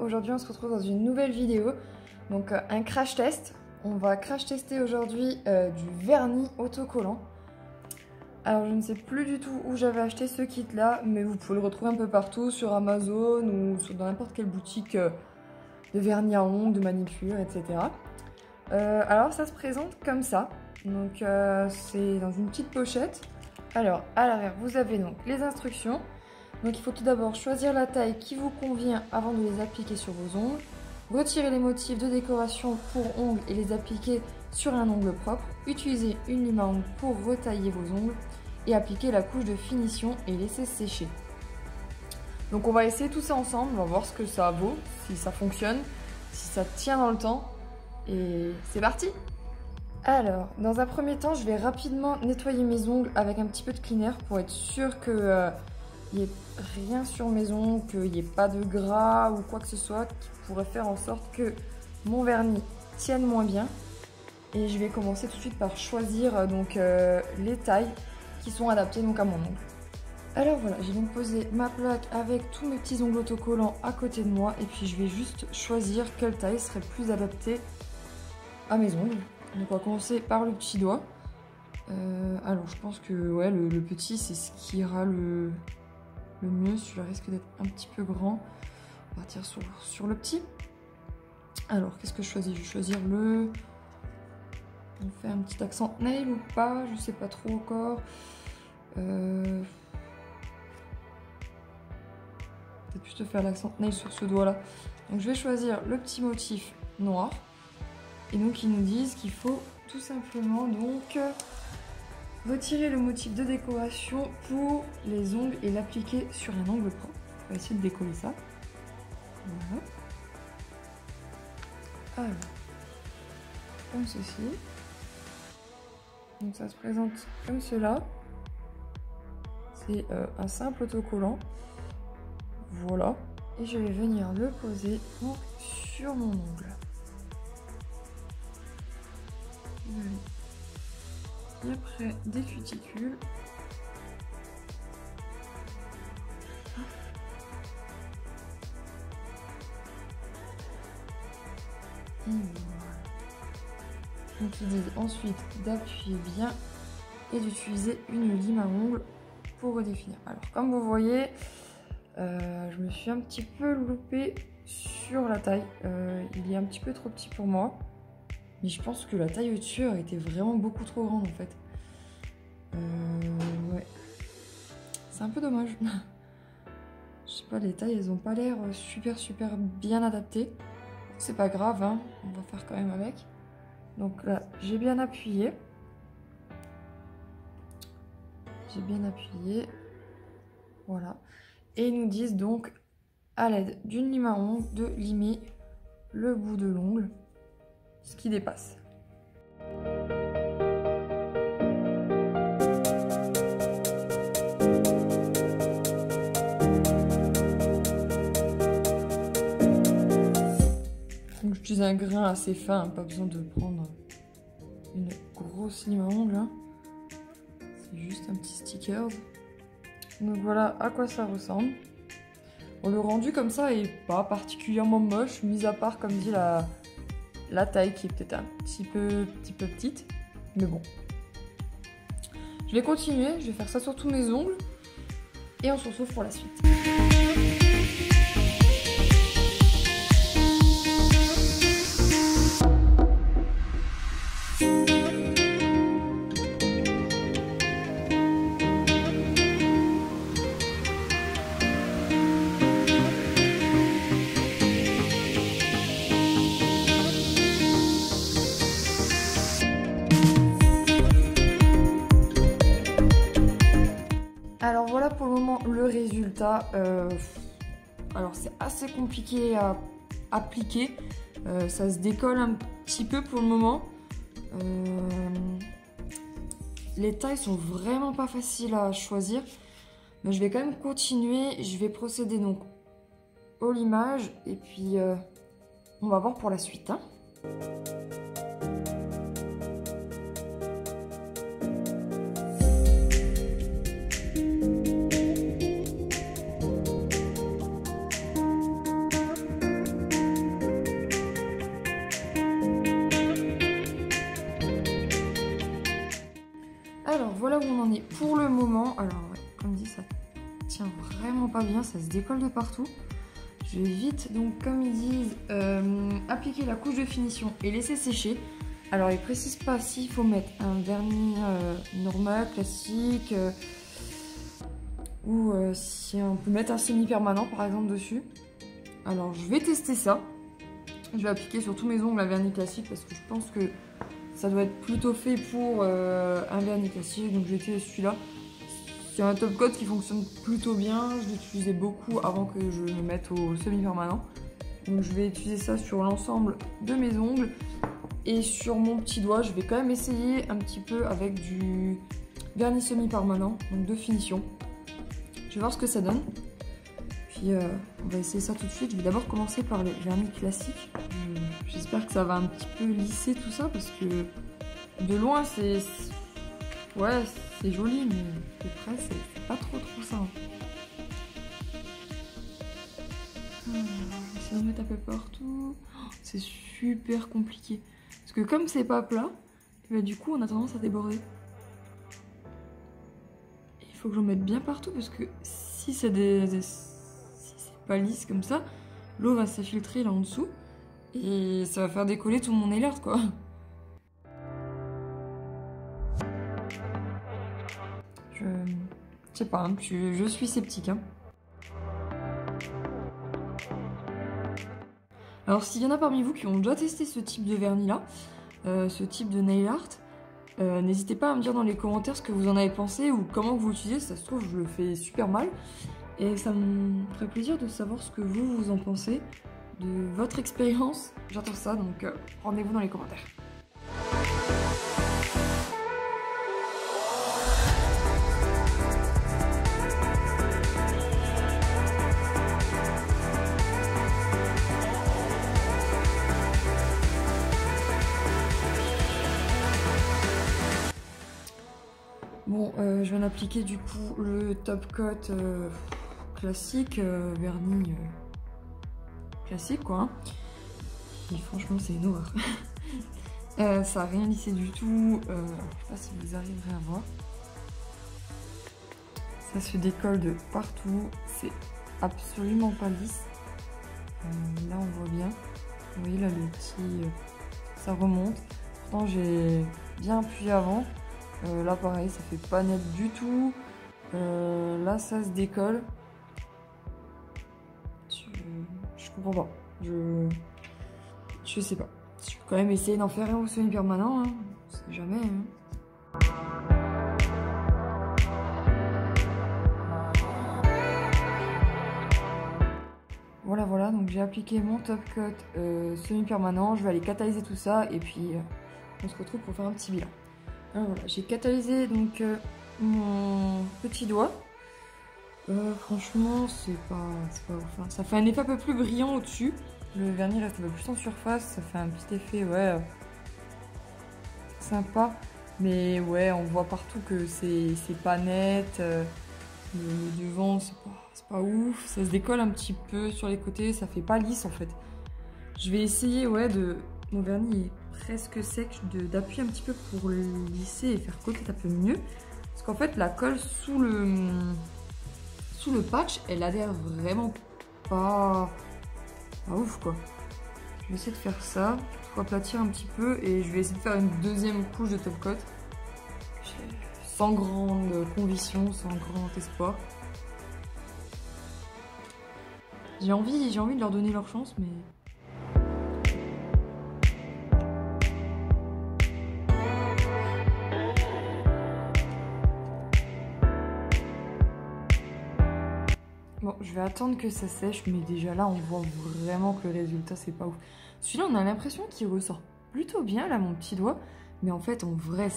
aujourd'hui on se retrouve dans une nouvelle vidéo, donc un crash test. On va crash tester aujourd'hui du vernis autocollant. Alors je ne sais plus du tout où j'avais acheté ce kit là, mais vous pouvez le retrouver un peu partout sur Amazon ou dans n'importe quelle boutique de vernis à ongles, de manicure, etc. Alors ça se présente comme ça, donc c'est dans une petite pochette. Alors à l'arrière vous avez donc les instructions. Donc il faut tout d'abord choisir la taille qui vous convient avant de les appliquer sur vos ongles. Retirer les motifs de décoration pour ongles et les appliquer sur un ongle propre. Utiliser une lime à ongles pour retailler vos ongles. Et appliquer la couche de finition et laisser sécher. Donc on va essayer tout ça ensemble, on va voir ce que ça vaut, si ça fonctionne, si ça tient dans le temps. Et c'est parti! Alors, dans un premier temps, je vais rapidement nettoyer mes ongles avec un petit peu de cleaner pour être sûr que il n'y ait rien sur mes ongles, qu'il n'y ait pas de gras ou quoi que ce soit qui pourrait faire en sorte que mon vernis tienne moins bien. Et je vais commencer tout de suite par choisir donc, les tailles qui sont adaptées donc, à mon ongle. Alors voilà, j'ai donc posé ma plaque avec tous mes petits ongles autocollants à côté de moi et puis je vais juste choisir quelle taille serait plus adaptée à mes ongles. Donc on va commencer par le petit doigt. Alors je pense que ouais, le petit c'est ce qui ira le mieux. Celui-là risque d'être un petit peu grand. On va partir sur le petit. Alors qu'est-ce que je choisis? Je vais choisir le... On fait un petit accent nail ou pas? Je sais pas trop encore. Peut-être plutôt faire l'accent nail sur ce doigt là. Donc je vais choisir le petit motif noir. Et donc ils nous disent qu'il faut tout simplement donc retirer le motif de décoration pour les ongles et l'appliquer sur un ongle propre. On va essayer de décoller ça. Voilà. Alors, comme ceci. Donc ça se présente comme cela. C'est un simple autocollant. Voilà. Et je vais venir le poser donc, sur mon ongle. Bien près des cuticules. Et voilà. Donc il dit ensuite d'appuyer bien et d'utiliser une lime à ongles pour redéfinir. Alors comme vous voyez, je me suis un petit peu loupée sur la taille. Il est un petit peu trop petit pour moi. Mais je pense que la taille au-dessus était vraiment beaucoup trop grande en fait. Ouais. C'est un peu dommage. Je sais pas, les tailles elles ont pas l'air super bien adaptées. C'est pas grave, hein. On va faire quand même avec. Donc là, j'ai bien appuyé. J'ai bien appuyé. Voilà. Et ils nous disent donc, à l'aide d'une lime à ongles, de limer le bout de l'ongle, ce qui dépasse. Donc j'utilise un grain assez fin, pas besoin de prendre une grosse lime à ongles. Hein. C'est juste un petit sticker. Donc voilà à quoi ça ressemble. Bon, le rendu comme ça est pas particulièrement moche, mis à part comme dit la taille qui est peut-être un petit peu petite, mais bon. Je vais continuer, je vais faire ça sur tous mes ongles et on se retrouve pour la suite. Alors voilà pour le moment le résultat. Alors c'est assez compliqué à appliquer. Ça se décolle un petit peu pour le moment. Les tailles sont vraiment pas faciles à choisir. Mais je vais quand même continuer. Je vais procéder donc au limage. Et puis on va voir pour la suite. Hein. voilà où on en est pour le moment. Alors ouais, comme dit, ça tient vraiment pas bien, ça se décolle de partout. Je vais vite, donc comme ils disent, appliquer la couche de finition et laisser sécher. Alors ils précisent pas s'il faut mettre un vernis normal, classique, ou si on peut mettre un semi-permanent par exemple dessus. Alors je vais tester ça. Je vais appliquer sur tous mes ongles un vernis classique parce que je pense que ça doit être plutôt fait pour un vernis classique. Donc je vais utiliser celui-là. C'est un top coat qui fonctionne plutôt bien. Je l'utilisais beaucoup avant que je me mette au semi-permanent. Donc je vais utiliser ça sur l'ensemble de mes ongles. Et sur mon petit doigt, je vais quand même essayer un petit peu avec du vernis semi-permanent, donc de finition. Je vais voir ce que ça donne. Puis on va essayer ça tout de suite. Je vais d'abord commencer par les vernis classiques. J'espère que ça va un petit peu lisser tout ça parce que de loin c'est... Ouais, c'est joli, mais de près c'est pas trop ça. Je vais essayer d'en mettre un peu partout. C'est super compliqué. Parce que comme c'est pas plat, bah, du coup on a tendance à déborder. Il faut que j'en mette bien partout parce que si c'est pas lisse comme ça, l'eau va s'infiltrer là en dessous et ça va faire décoller tout mon nail art quoi. Je sais pas, hein, je suis sceptique. Hein. Alors s'il y en a parmi vous qui ont déjà testé ce type de vernis là, ce type de nail art, n'hésitez pas à me dire dans les commentaires ce que vous en avez pensé ou comment vous l'utilisez. Ça se trouve je le fais super mal et ça me ferait plaisir de savoir ce que vous en pensez, de votre expérience. J'adore ça, donc rendez-vous dans les commentaires. Bon, je viens d'appliquer du coup le top coat classique, vernis classique quoi. Et franchement c'est une horreur. Ça n'a rien lissé du tout, je sais pas si vous arriverez à voir. Ça se décolle de partout, c'est absolument pas lisse. Là on voit bien, vous voyez là le petit, ça remonte. Pourtant j'ai bien appuyé avant. Là pareil, ça fait pas net du tout. Là ça se décolle. Je comprends pas. Je sais pas. Je vais quand même essayer d'en faire un au semi-permanent. Hein. On sait jamais. Hein. Voilà, donc j'ai appliqué mon top coat semi-permanent. Je vais aller catalyser tout ça et puis on se retrouve pour faire un petit bilan. Alors voilà, j'ai catalysé donc mon petit doigt. Franchement, c'est pas ouf. Hein. Ça fait un effet un peu plus brillant au-dessus. Le vernis reste un peu plus en surface. Ça fait un petit effet, ouais, sympa. Mais ouais, on voit partout que c'est pas net. Le devant, c'est pas ouf. Ça se décolle un petit peu sur les côtés. Ça fait pas lisse en fait. Je vais essayer, ouais, mon vernis est presque sec, d'appuyer un petit peu pour le lisser et faire coller un peu mieux. Parce qu'en fait, la colle sous le patch, elle adhère vraiment pas ouf quoi. Je vais essayer de faire ça pour aplatir un petit peu et je vais essayer de faire une deuxième couche de top coat. Sans grande conviction, sans grand espoir. J'ai envie de leur donner leur chance, mais... Bon, je vais attendre que ça sèche, mais déjà là, on voit vraiment que le résultat, c'est pas ouf. Celui-là, on a l'impression qu'il ressort plutôt bien, là, mon petit doigt. Mais en fait, en vrai,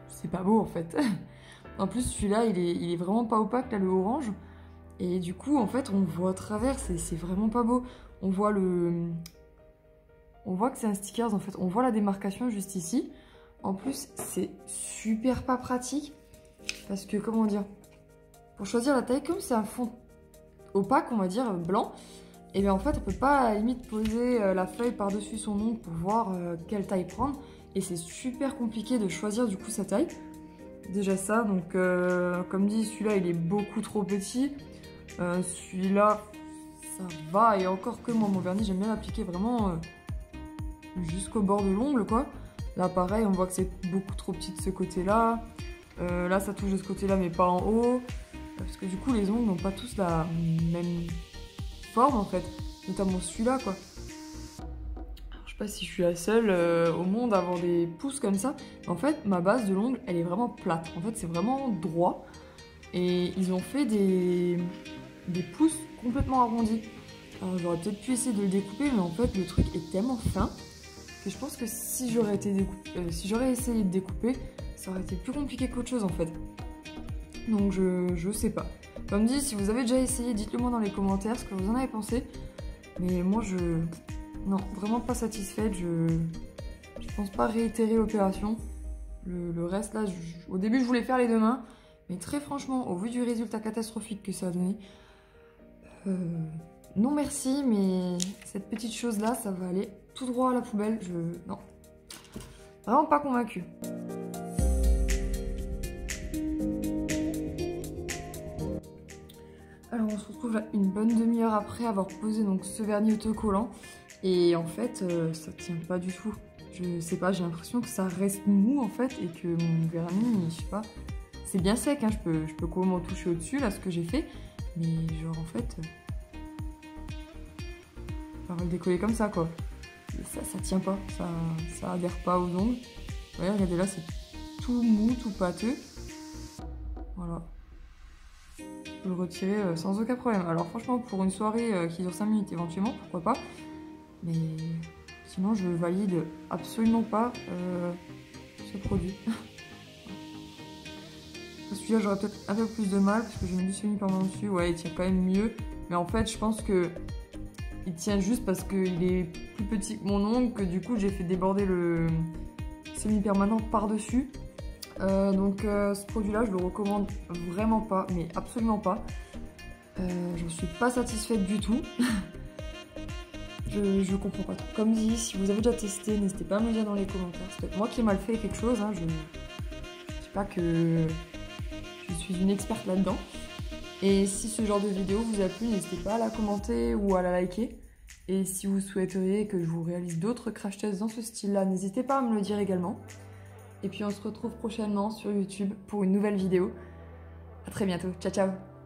c'est pas beau, en fait. En plus, celui-là, il est vraiment pas opaque, là, le orange. Et du coup, en fait, on voit à travers, c'est vraiment pas beau. On voit que c'est un stickers, en fait. On voit la démarcation juste ici. En plus, c'est super pas pratique. Parce que, comment dire... Pour choisir la taille, comme c'est un fond opaque, on va dire, blanc, et bien en fait, on peut pas à la limite poser la feuille par-dessus son ongle pour voir quelle taille prendre. et c'est super compliqué de choisir du coup sa taille. Déjà ça, donc comme dit, celui-là il est beaucoup trop petit. Celui-là, ça va, et encore que moi mon vernis j'aime bien l'appliquer vraiment jusqu'au bord de l'ongle quoi. Là pareil, on voit que c'est beaucoup trop petit de ce côté-là. Là ça touche de ce côté-là mais pas en haut. Parce que du coup les ongles n'ont pas tous la même forme en fait. Notamment celui-là quoi. Alors, je sais pas si je suis la seule au monde à avoir des pouces comme ça. En fait ma base de l'ongle elle est vraiment plate. En fait c'est vraiment droit. Et ils ont fait des pouces complètement arrondis. Alors j'aurais peut-être pu essayer de le découper, mais en fait le truc est tellement fin que je pense que si j'aurais essayé de découper, ça aurait été plus compliqué qu'autre chose en fait. Donc je sais pas. Comme dit, si vous avez déjà essayé, dites-le moi dans les commentaires ce que vous en avez pensé. Mais moi non, vraiment pas satisfaite. Je pense pas réitérer l'opération. Le reste là, au début je voulais faire les deux mains. Mais très franchement, au vu du résultat catastrophique que ça a donné, non merci, mais cette petite chose là, ça va aller tout droit à la poubelle. Non, vraiment pas convaincue. Alors on se retrouve là une bonne demi-heure après avoir posé donc ce vernis autocollant. Et en fait, ça tient pas du tout. Je sais pas, j'ai l'impression que ça reste mou en fait et que mon vernis, je sais pas... C'est bien sec, hein, je peux quand même toucher au-dessus, là, ce que j'ai fait. Mais genre, en fait... on va le décoller comme ça, quoi. Et ça tient pas, ça adhère pas aux ongles. Vous voyez, regardez là, c'est tout mou, tout pâteux. Voilà. Je peux le retirer sans aucun problème. Alors franchement, pour une soirée qui dure 5 minutes éventuellement, pourquoi pas. Mais sinon, je valide absolument pas ce produit. Celui-là j'aurais peut-être un peu plus de mal parce que j'ai mis du semi-permanent dessus. Ouais, il tient quand même mieux. Mais en fait, je pense que il tient juste parce qu'il est plus petit que mon ongle, que du coup j'ai fait déborder le semi-permanent par-dessus. Donc ce produit-là, je le recommande vraiment pas, mais absolument pas. J'en suis pas satisfaite du tout. Je comprends pas trop. Comme dit, si vous avez déjà testé, n'hésitez pas à me le dire dans les commentaires. C'est peut-être moi qui ai mal fait quelque chose. Hein. Je sais pas que... je suis une experte là-dedans. Et si ce genre de vidéo vous a plu, n'hésitez pas à la commenter ou à la liker. Et si vous souhaiteriez que je vous réalise d'autres crash tests dans ce style-là, n'hésitez pas à me le dire également. Et puis on se retrouve prochainement sur YouTube pour une nouvelle vidéo. À très bientôt. Ciao ciao.